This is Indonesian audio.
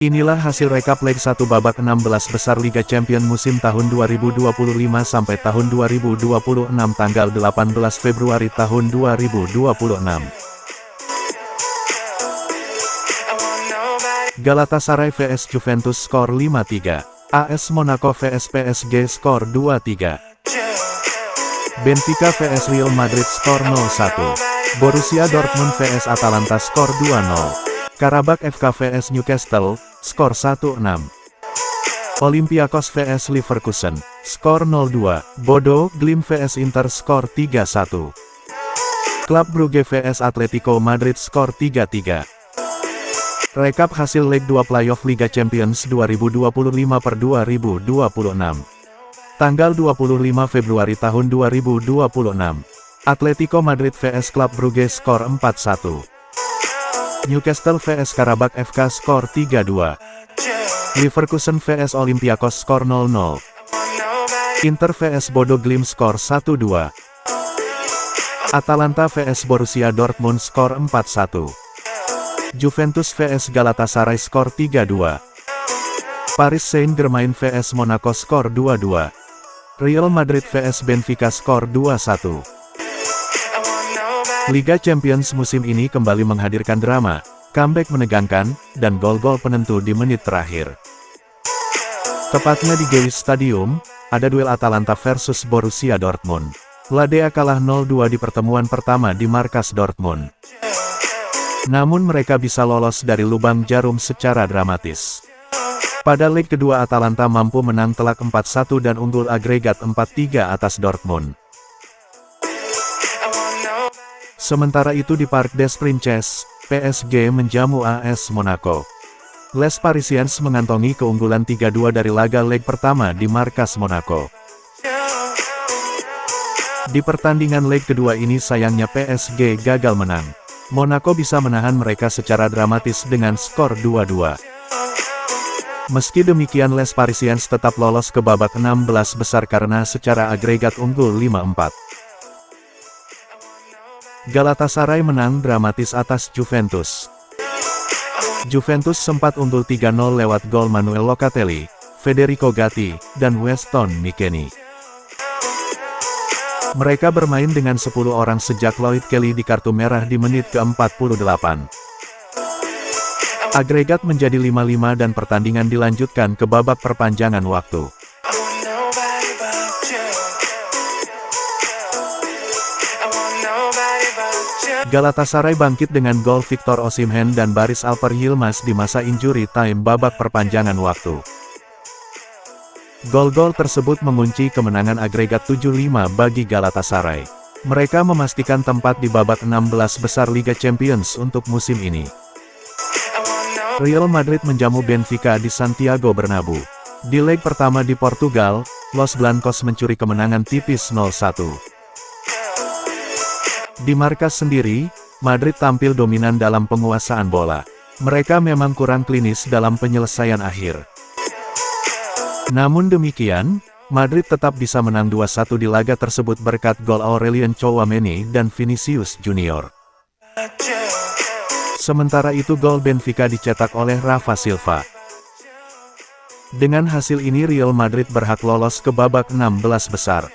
Inilah hasil rekap leg 1 babak 16 besar Liga Champions musim tahun 2025 sampai tahun 2026 tanggal 18 Februari tahun 2026. Galatasaray vs Juventus skor 5-3. AS Monaco vs PSG skor 2-3. Benfica vs Real Madrid skor 0-1. Borussia Dortmund vs Atalanta skor 2-0. Karabakh FK vs Newcastle, skor 1-6. Olympiakos vs Leverkusen, skor 0-2. Bodo Glimt vs Inter skor 3-1. Klub Brugge vs Atletico Madrid skor 3-3. Rekap hasil leg 2 playoff Liga Champions 2025/2026. Tanggal 25 Februari tahun 2026. Atletico Madrid vs Klub Brugge skor 4-1. Newcastle vs Karabakh FK skor 3-2. Leverkusen vs Olympiakos skor 0-0. Inter vs Bodo Glimt skor 1-2. Atalanta vs Borussia Dortmund skor 4-1. Juventus vs Galatasaray skor 3-2. Paris Saint-Germain vs Monaco skor 2-2. Real Madrid vs Benfica skor 2-1. Liga Champions musim ini kembali menghadirkan drama, comeback menegangkan, dan gol-gol penentu di menit terakhir. Tepatnya di Gewiss Stadium, ada duel Atalanta versus Borussia Dortmund. Ladea kalah 0-2 di pertemuan pertama di markas Dortmund. Namun mereka bisa lolos dari lubang jarum secara dramatis. Pada leg kedua Atalanta mampu menang telak 4-1 dan unggul agregat 4-3 atas Dortmund. Sementara itu di Parc des Princes, PSG menjamu AS Monaco. Les Parisiens mengantongi keunggulan 3-2 dari laga leg pertama di markas Monaco. Di pertandingan leg kedua ini sayangnya PSG gagal menang. Monaco bisa menahan mereka secara dramatis dengan skor 2-2. Meski demikian Les Parisiens tetap lolos ke babak 16 besar karena secara agregat unggul 5-4. Galatasaray menang dramatis atas Juventus. Juventus sempat unggul 3-0 lewat gol Manuel Locatelli, Federico Gatti, dan Weston McKennie. Mereka bermain dengan 10 orang sejak Lloyd Kelly di kartu merah di menit ke-48. Agregat menjadi 5-5 dan pertandingan dilanjutkan ke babak perpanjangan waktu. Galatasaray bangkit dengan gol Victor Osimhen dan Baris Alper Yilmaz di masa injury time babak perpanjangan waktu. Gol-gol tersebut mengunci kemenangan agregat 7-5 bagi Galatasaray. Mereka memastikan tempat di babak 16 besar Liga Champions untuk musim ini. Real Madrid menjamu Benfica di Santiago Bernabeu. Di leg pertama di Portugal, Los Blancos mencuri kemenangan tipis 0-1. Di markas sendiri, Madrid tampil dominan dalam penguasaan bola. Mereka memang kurang klinis dalam penyelesaian akhir. Namun demikian, Madrid tetap bisa menang 2-1 di laga tersebut berkat gol Aurelien Tchouaméni dan Vinicius Junior. Sementara itu gol Benfica dicetak oleh Rafa Silva. Dengan hasil ini Real Madrid berhak lolos ke babak 16 besar.